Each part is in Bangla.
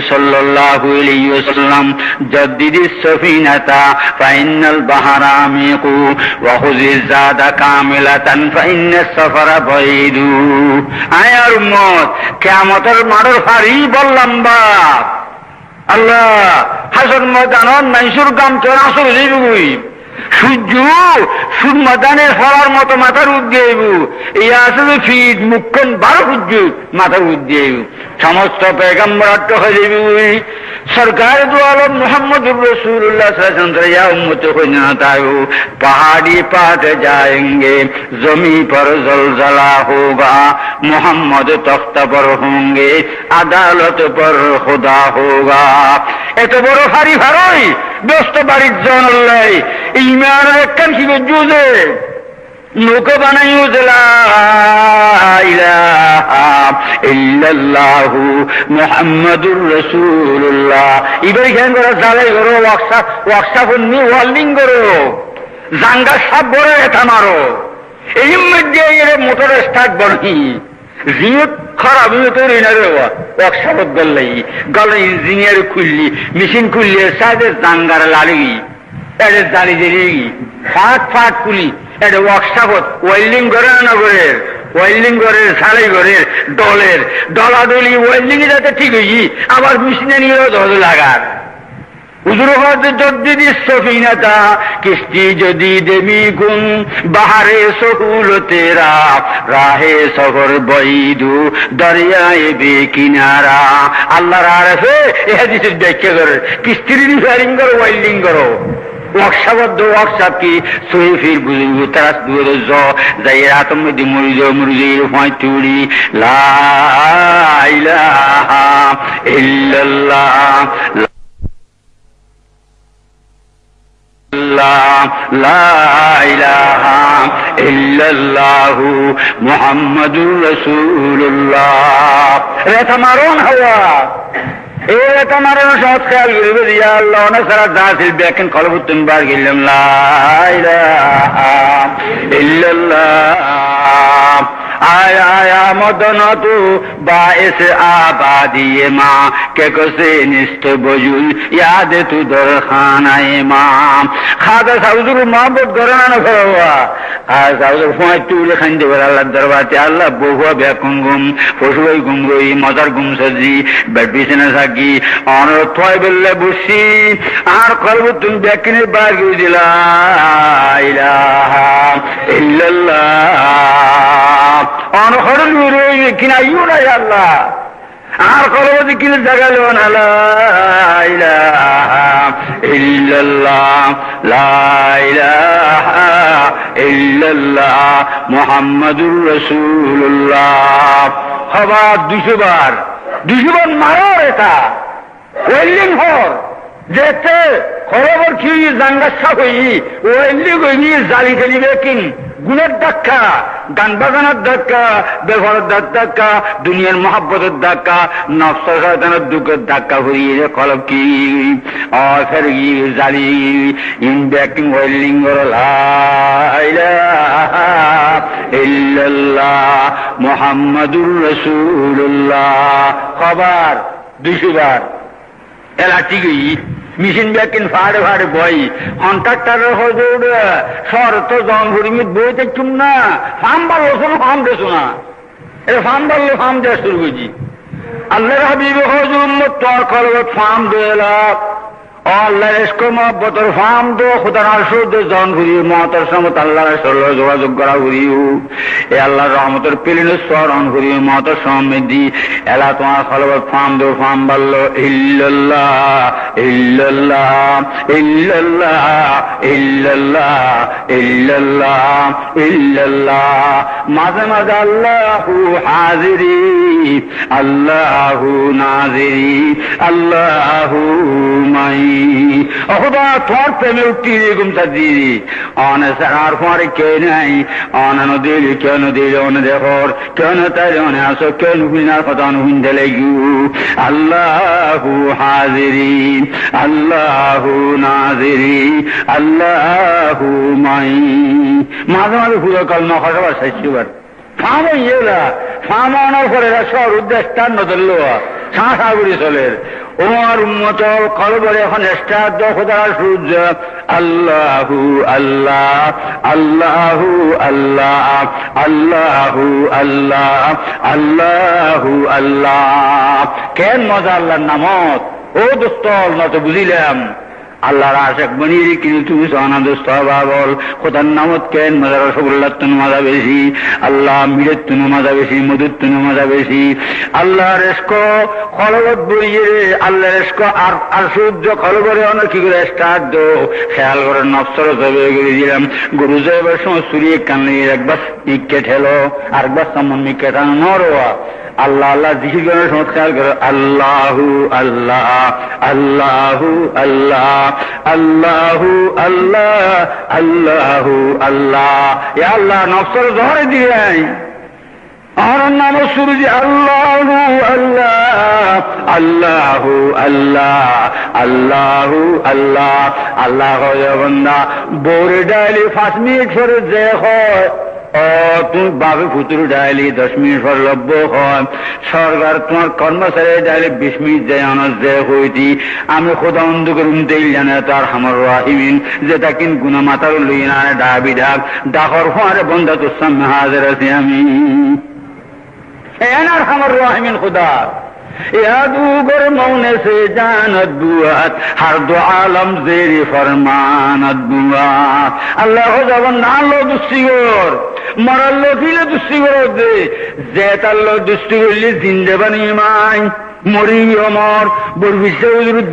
সাল্লাল্লাহু আলাইহি ওয়াসাল্লাম জাদ্দিদিস সাফিনাতা ফাইনাল বাহরা আমিকু ওয়া খুযিজ জাদা কামিলাতান ফাইনাস সাফারা বাইদু। আয়ার উম্মত, কিয়ামতের মাঠের ফাড়ি বললাম বা আল্লাহ হাসর ময়দানত মাইসুর গাম চড়া আসর যাইবই সূর্য ময়দানের ফলার মতো মাথার উদ্দিয়ে ইয়া আসলে ফিট মুখখন 12 সূর্য মাথার উদ্দিয়ে সমস্ত পেগম্বর হয়ে যাবি সরকার দু আলম মোহাম্মদুর রাসূলুল্লাহ সাল্লাল্লাহু আলাইহি ওয়াসাল্লাম ইয়া উম্মত কইনা তাও पहाड़ी पाट जाएंगे जमी पर जलजला होगा मोहम्मद तख्त पर होंगे अदालत पर खुदा होगा। এত বড় ফারি ফারই ব্যস্ত বাড়ির জন আল্লাহ ইমান একখান কি বুঝে নৌকা বানাইও লা ইলাহা ইল্লাল্লাহু মুহাম্মাদুর রাসূলুল্লাহ। এবার কেন করে জালাই করো ওয়াকশাপ নি ওয়ার্নিং করো জাঙ্গা সব বড় এটা মারো এই মধ্যে মোটর স্টার্ট বনি জিওত খারাপ তৈরি না রে ওয়ার্কশপত গেল ইঞ্জিনিয়ার খুললি মেশিন খুললি সাইডে জাঙ্গার লালি এটা দাঁড়ি দাঁড়িয়ে ফাট খুলি এটা ওয়ার্কশপত ওয়েল্ডিং করে না করে ওয়েল্ডিং করে সালাই করে ডলাডলি ওয়েল্ডিং যাতে ঠিক হয়েছি আবার মেশিনে নিয়ে ধরে লাগার सफीनता किश्ती जदीद मी गुन बाहरे सहूल तेरा राहे सफर बैदू दरियाए बेकिनारा। আল্লাহর আরফে এই হাদিসের ব্যাখ্যা করে কিস্তির রিপেয়ারিং করো ওয়েল্ডিং করো ওয়ার্কশপ কি সহিফির বুঝু তারাস দুরে জ যাইরা তুমি দি মুরিজের ফাঁতুড়ি লা ইলাহা ইল্লাল্লাহ লা ইলাহা ইল্লাল্লাহু মুহাম্মাদুর রাসূলুল্লাহ। রেথা মারুন হওয়া এটা মারুন সৎ খেয়াল করবে ইয়া আল্লাহ না সারা দাসিল বেকেন কলবুতুন বার গেলাম লা ইলাহা ইল্লাল্লাহ। आया आया मदन तू बाइस आबादी माँ के कसे निष्ठ बजुल याद तू दर खानाए माँ खादा साउदुर मोहब्बत करना न करवा साउदुर फोन तुले खान दे वाला अल्लाह दरबार अल्लाह बहुआ बेकुंगुम पशुई गुंगोई मदर गुम सजी बैठबीसे न साकी और थोय बल्ले बुशी आर कल्ब तुम बेकने बार गिर दिला इलाहा इल्लल्लाह অনহরণ কিনাইও নাই আল্লাহ আর কলবদি কিনে জাগালো না লা ইলাহা ইল্লাল্লাহ লা ইলাহা ইল্লাল্লাহ মুহাম্মাদুর রাসূলুল্লাহ। হবা 200 বার মারো এটা ওয়েল্ডিং হর যেতে খবর কি জাঙ্গা সাফ হই ওয়েল্ডিং হই জালি খেলিবে কিন গুণের ধাক্কা গান বাজানোর ধাক্কা ব্যবহারের ধাক্কা দুনিয়ার মহাব্বতের ধাক্কা নফস শয়তানের দুঃখের ধাক্কা হইয়ে কলব কি ফের জালি ইন ব্যাকিং ওয়েল্ডিং লা ইলাহা ইল্লাল্লাহ মুহাম্মাদুর রাসূলুল্লাহ। খবর 200 বার এলা ঠিকই মেশিন ব্যাকিন ফাড়ে বই কন্ট্রাক্টারের হজুর শর্ত জনভরিমিত বই দেখছুম না ফার্ম বাড়লো শোনো ফার্ম দেছো না এ ফার্ম বাড়লো ফার্ম দেওয়া শুরু করছি আল্লাহর হাবিব হজুর তোর কলবত ফার্ম দেলা আল্লাহ এসকো মহব্বতের ফার্ম দো খুদার আরশুদ জন ঘুরিয়ে মহতার সমত আল্লাহর সল্ল যোগাযোগ করা ঘুরিও এ আল্লাহর রহমতের পেলিনো স্মরণ ঘুরিয়ে মহতার সমৃদ্ধি এলা তোমার কলবত ফার্ম দো ফার্ম বাড়লো ইল্লাল্লাহ ইল্লাল্লাহ ইল্লাল্লাহ ইল্লাল্লাহ ইল্লাল্লাহ ইল্লাল্লাহ। মাঝে মাঝে আল্লাহু হাজিরি আল্লাহু নাজিরি আল্লাহু মাই অখুদা তোর প্রেমে উঠি গুমসা দিদি অনে সার ফরে কে নাই অনানো দিল কেন দিল অনে দেখর কেন তাই অনে আসো কেন হুইনার কথা হুইন দিলে গু আল্লাহু হাজিরি আল্লাহু নাজিরি আল্লাহু মাই। মাঝে মাঝে পুরো কাল নখাবার 60 বার ফার্ম ইয়েলা ফার্ম আনার পরে শহর উদ্দেশ্য টান নদল ছাঁচা করে চলে ওর উম্মত কলবরে এখন স্টার খোদার সূর্য আল্লাহু আল্লাহ আল্লাহু আল্লাহ আল্লাহু আল্লাহ আল্লাহু আল্লাহ। কেন মজা আল্লাহর নামত ও দোস্ত না তো বুঝিলাম আল্লাহর আশেক বনির কিন্তু তুমি সোনা দোস্ত বাবল খোদার নামত কেন মজা রসগোল্লার তুন মজা বেশি আল্লাহ মিরের তুন মজা বেশি মধুর তুন মজা বেশি আল্লাহ রেস্ক খলবত বইয়ে আল্লাহ রেস্ক আর সূর্য খলবরে অনেক কি করে স্টার্ট দো খেয়াল করে নফসর তবে করে দিলাম গরু যাইবার সময় সুরিয়ে কানলে একবার ইকে ঠেলো আরেকবার সামন মিকে টানো নরোয়া আল্লাহ আল্লাহ জিকির করার সময় খেয়াল করো আল্লাহু আল্লাহ আল্লাহু আল্লাহ আল্লাহু আল্লাহ আল্লাহু আল্লাহ এ আল্লাহ নফসর ধরে দিয়ে আমার নাম সুরজি আল্লাহু আল্লাহ আল্লাহু আল্লাহ আল্লাহু আল্লাহ আল্লাহ বন্দা বোরে ডাইলি 5 মিনিট পরে যে হয় তুমি বাপে ফুতুর ডাইলি 10 মিনিট পর লভ্য হয় সরকার তোমার কর্মচারী ডাইলি 20 মিনিট যায় আনার যে হইতি আমি খোদা অন্ধ করুন তেল জানে তার আমার রাহিমিন যেটা কিন গুনা মাতার লই না ডাবি ডাকর হওয়ারে বন্ধা তোর সামনে হাজির আছি আমি এনার আমার রাহিমিন খুদা यादूगर मौने से जानत दुआत हर दो आलम जेरी फरमानत दुआत अल्लाह हो जबन नालो दुस्तिगोर मरल्लो फिले दुस्तिगोर दे जेताल्लो दुस्तिगोरली जिंदे बनी माई মরি অমর বরবিশ্ব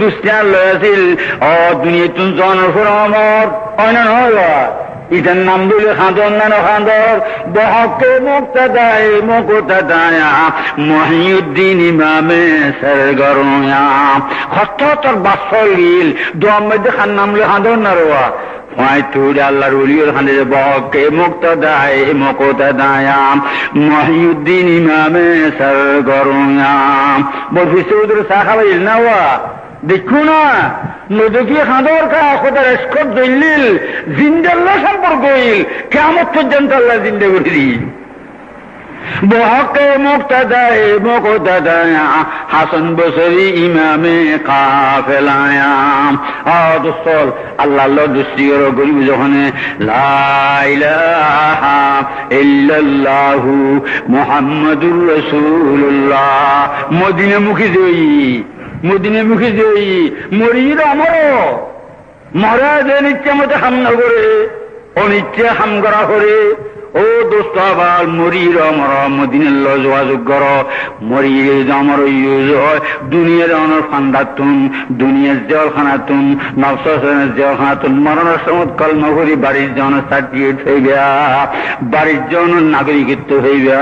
দুস্তিয়ান লয়াছিল ও দুনিয়াতুন জনের ফর অমর হয় না নয় ইটার নাম দিলে খাঁদর না খাঁদর বহকে মুক্তাদায় মুক্তাদায়া মহিউদ্দিন ইমামে সরগরয়া হস্ত তোর বাসল গিল দোয়ার মধ্যে খান নাম লে খাঁদর না রোয়া হয় তুই আল্লাহর ওলির খানে বহকে মুক্তাদায় মুক্তাদায়া মহিউদ্দিন ইমামে সরগরয়া বরবিশ্ব সাহাবাইল না ওয়া দেখো না নদী খাঁদর কা খোদার এসকর দলিল জিন্দাল্লাহ সম্পর্ক হইল কিয়ামত পর্যন্ত আল্লাহ জিন্দা করে দিই বহকে মুক্তাদায় মুক্তাদায়া হাসান বসরি ইমামে কাফেলায়া দোস্তল আল্লাহ আল্লাহ দৃষ্টির গরিব যখন লা ইলাহা ইল্লাল্লাহু মুহাম্মাদুর রাসূলুল্লাহ মদিনামুখী জয়ী মদিনামুখী জয়ী মরির আমর মরা যে নিচ্ছে মতো হাম না করে অনিচ্ছে হাম করা করে ও দোস্ত আবার মরির আমর মদিনার যোগাযোগ কর মরির আমার ইউজ হয় দুনিয়ার অনর ফান্দাতুন দুনিয়ার জেলখানাতুন নফসের জেলখানাতুন মরণের সময় কলমা করি বাড়ির জন সার্টিফিকেট হয়ে গা বাড়ির জন নাগরিকত্ব হয়ে গা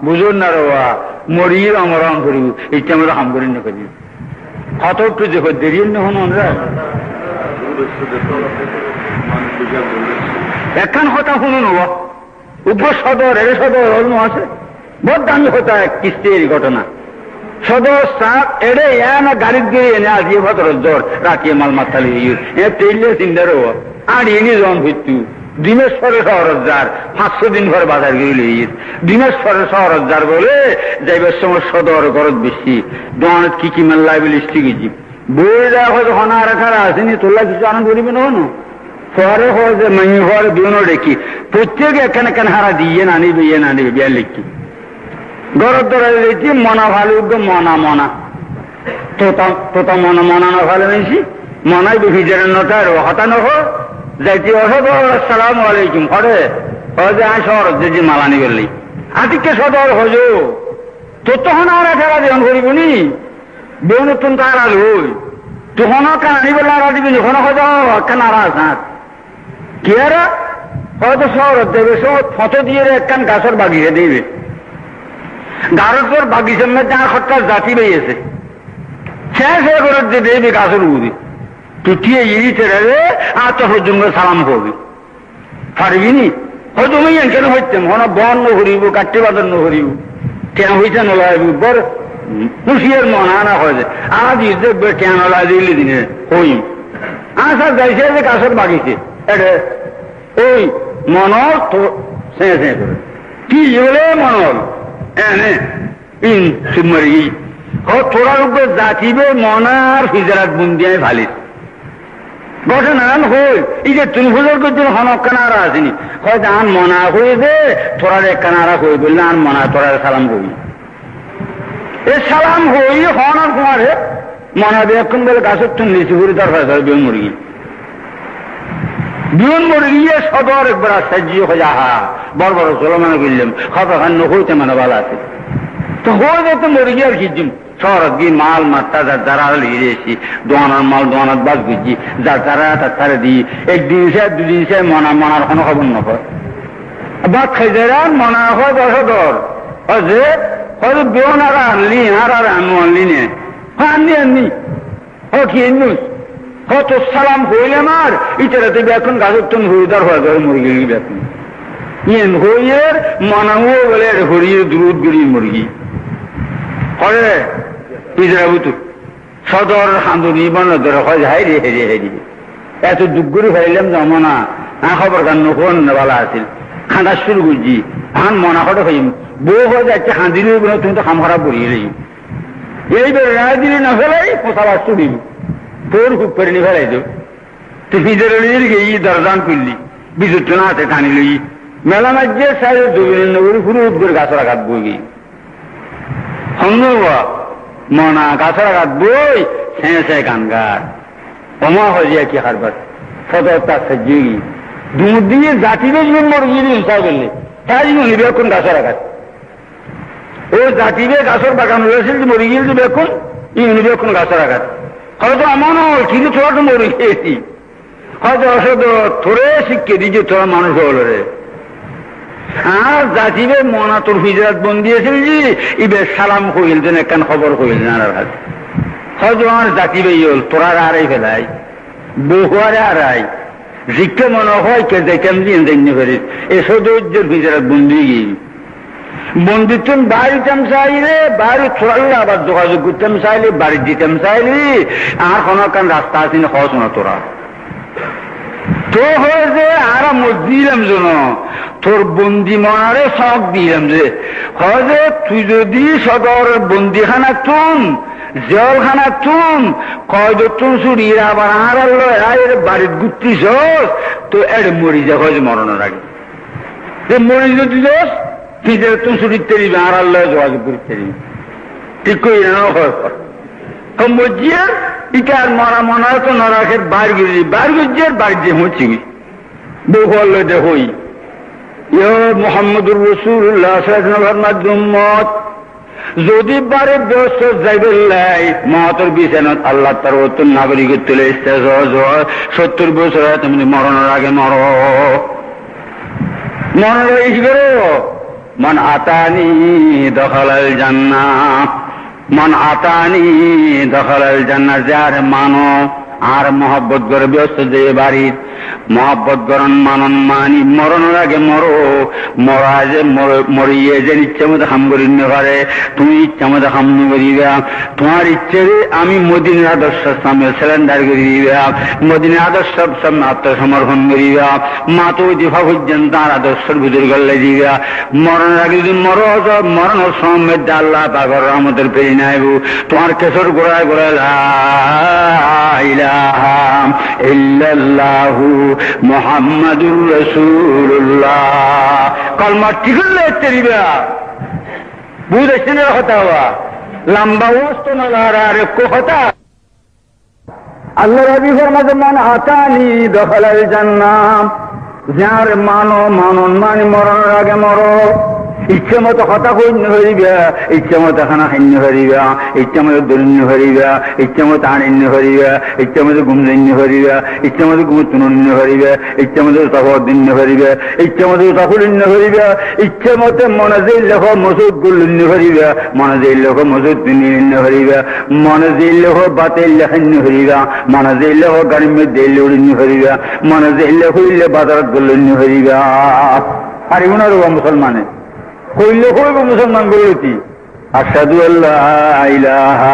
বুঝুন না রোয়া মরির আমরণ করি ইচ্ছা আমরা হাম করি না করি কত একটু দেখো দেরি না হন আমরা এখন কথা শুনুন উপর সদর এর সদর অন্য আছে বহুত দামি হতা এক কিস্তির ঘটনা সদর সাপ এড়ে না গাড়ির গিয়ে এনে আজিয়ে ভতর জ্বর রাখিয়ে মাল মাতালি তেইলে চিন্তারও আর এনে জন ভিত্তু দিনেশ্বরে শহরজ্জার 500 দিন ঘরে বাজার গেলে দিনেশ্বরে শহরজ্জার বলে যাইবার সময় সদর খরচ বেশি দোকানত কি কি মেল লাইবিলিস্টি গেছি বই দেওয়া হয়তো হনা রাখারা আসেনি তোলা কিছু আনন্দ করিবে না হনো পরে হয় যে মেয়ে ঘরে বিয়ে রেখি প্রত্যেকে এখানে কেন হারা দিয়ে না নিবে বিয়া লিখি গরর ধরে লিখি মনা ভালো মনা মনা তোতা মনা মনা না ভালো বেশি মনাই ভিজের নটার হতানো হোক যাইতে আসসালাম আলাইকুম হরে যে আয় শহর যে মালানি করলি আতিকে সদর হজ তোর তখন আর খেলা দেন করিব নি বেউ নতুন তার আল হই তখন কেন আনিবে লারা দিবি যখন হয়তো কেন আরাস হাত কি আর হয়তো শহর দেবে সব ফটো দিয়ে একখান গাছের বাগিয়ে দিবে গাছের বাগিচার মধ্যে আর খরচার জাতি বেরিয়েছে শেষ হয়ে করে দেবে গাছের উড়ি তুটিয়ে ইরিতে রে আর তো হজুমকে সালাম করবি পারবি নি হজুমই কেন হইতাম হন বন নকরিব কাটি বাদর নকরিব কেন হইতে নলাইব বর খুশিয়ার মন আনা হয় যে আজ দেখবে কেন নলাই দিলি দিনে হই আসার যাইছে যে গাছের বাগিছে এটা ওই মনর তো সে করে কি বলে মনল এনে ইন সুমারি তোরার উপরে জাতিবে মনার ফিজারাত বন্দিয়ায় ভালিস ঘটনা হই এই যে তুমি হুজুর করছিল হনক কানারা আসেনি হয়তো আন মনা হয়ে যে তোরার এক কানারা হয়ে বললে আন মনা তোরার সালাম করি এ সালাম হই হন আর কুমারে মনা বেক্ষণ বলে গাছের তুমি নিচে ঘুরে তার ফেসার বিয়ন মুরগি সদর একবার সাজিয়ে হয়ে আহা বড় বড় চলমানা করলাম খাতা খান্ন হইতে মানে ভালো আছে তো হয়ে যেত মুরগি আর খিজিম শহরত গিয়ে মাল মাত্তা যার যারা লিয়েছি দোয়ানার মাল দোয়ানার বাস বুঝছি যার যারা তার তারা দিই একদিন সে দুদিন সে মনার কোনো খবর নয় বা খেজেরা মনা হয় দশদর যে হয়তো বেউন আর আনলি আর আনু আনলি নে আনলি আননি হ কি এনুস হত সালাম হইলে মার ইটারাতে বেখন গাছের তুমি হরিদার হয়ে যাবে মুরগি বেখন ইয়েন হইয়ের মনাও বলে হরিয়ে দুধ গড়িয়ে মুরগি হরে পিজরাবুতু সদর হান্দুনি বনদর হয় হাই রে হেরে হেরি এত দুঃখরি হইলাম জমনা না খবর কান নখন ভালো আছিল খাঁদা শুরু করছি হান মনা হঠাৎ হইম বউ হয়ে যাচ্ছে হাঁদিলে তুমি তো খাম খারাপ করিয়ে লই এইবার রায় দিলে না ফেলাই পোষাবার চুড়িল তোর খুব করে নি ফেলাই তো তুই পিজের গিয়ে দরদান করলি বিদ্যুৎ না হাতে টানি লই মেলা মাঝে সাইড জমিন পুরো উদ্গর গাছ রাখাত বই গিয়ে হঙ্গা মনা গাছরা গাছ বই ছেঁচে গান গাছ অমা হয়ে যায় কি হারবার সদরটা সাজিয়ে গিয়ে দুধ দিয়ে জাতিবে জীবন মুরগি হিংসা করলে তাই নিবে এখন গাছরা গাছ ও জাতিবে গাছের বাগান রয়েছে যে মুরগি দিবে এখন নিবে এখন গাছরা গাছ হয়তো এমন হয় কিন্তু তোরা তো মুরগি খেয়েছি হয়তো অসদ তোরে শিখকে দিচ্ছে তোরা মানুষ হলো রে আর জাতিবে মনা তোর হিজরাত বন্দিয়েছিল যে ইবে সালাম হইল যেন একখান খবর হইল না হয়তো আমার জাতিবে হল তোরা আড়াই ফেলাই বহুয়ারে আড়াই শিক্ষা মনে হয় কে দেখেন দিয়ে ফেরিস এ সৌদর্যের হিজরাত বন্দি গিয়ে বন্দিত্ব বাড়িতাম চাইলে বাড়ি ছড়ালে আবার যোগাযোগ করতাম চাইলে বাড়ি দিতাম চাইলে আর কোনো কান রাস্তা আছে না হস না তোরা তো হয়েছে আর দিলাম যেন তোর বন্দি মনারে শখ দিলাম যে হয়ে তুই যদি সদর বন্দিখানা তুন জেলখানা তুন কয়দ তুন চুরির আবার আর বাড়ির গুত্তিস তো এর মরি যা হয় মরণের আগে মরি যদি যাস নিজের তুন চুরির তেরিবে আর আল্লাহ যোগাযোগ করতে ঠিক করি না হয় মজিয়ার ইটার মরা মনে হয় তো নরাখের বার গুজিয়ার বাড়ি যে হচ্ছি বহু আল্লাহ দে হই মোহাম্মদুর রসুল্লাহ মাধ্যমত যদি বারে ব্যস্ত যাইবে মহাতর বিছানত আল্লাহ তার অত্যন্ত নাগরিকের তুলে 70 বছর তুমি মরণের আগে মরণের আগে করো মান আতানি দখালাল জান্নাহ মন আতানি দখলাল জান্নাত যার মানো আর মহব্বত করে ব্যস্ত যে বাড়ির মহব্বত করন মানন মানি মরণের আগে মরো মরা যে মরিয়ে যে ইচ্ছে মতো হাম করি পারে তুমি ইচ্ছা মতো হাম করিবা তোমার ইচ্ছে আমি মদিনের আদর্শ সামনে সিলিন্ডার করি দিবা মদিনের আদর্শ সামনে আত্মসমর্পণ করিবা মা তো দিফা পর্যন্ত তার আদর্শের ভিতর গল্লে দিবা মরণের আগে যদি মরো মরণের সময় আল্লাহ পাগর রহমতের পেরি নাইব তোমার কেশর গোড়ায় গোড়ায় ইল্লাল্লাহু মুহাম্মাদুর রাসূলুল্লাহ কলমা ঠিক হলে তেরিবা বুঝেছেন কথা হওয়া লম্বা ওস্ত নলার কথা আল্লাহ নবী ফরমাতে মান আতানি দখালাল জান্নাহ যার মানন মানে মরণের আগে মরো ইচ্ছে মতো হতা কন্য হরিবা ইচ্ছে মতো খানা খান্য হরিবা ইচ্ছে মতো দলিন্য হরিবা ইচ্ছে মতো আনিন্য হরিবা ইচ্ছে মতো গুমজন্য হরিবা ইচ্ছে মতো গুমতুনন্য হরিবা ইচ্ছে মতো তফদিন্য হরিবা ইচ্ছে মতো তফুলিন্য হরিবা ইচ্ছে মতো মনে যে লেখ মসুদ গুলিন্য হরিবা মনে যে লেখ মসুদ দিন্য হরিবা মনে যে লেখ বাতিল লেখান্য হরিবা মনে যে লেখ গাড়িমে দিল্লি উড়িন্য হরিবা মনে যে লেখ হইলে বাজারত গুলিন্য হরিবা আর এগুলো মুসলমানে কইলে কইব মুসলমান বলছি আশহাদু আল্লা ইলাহা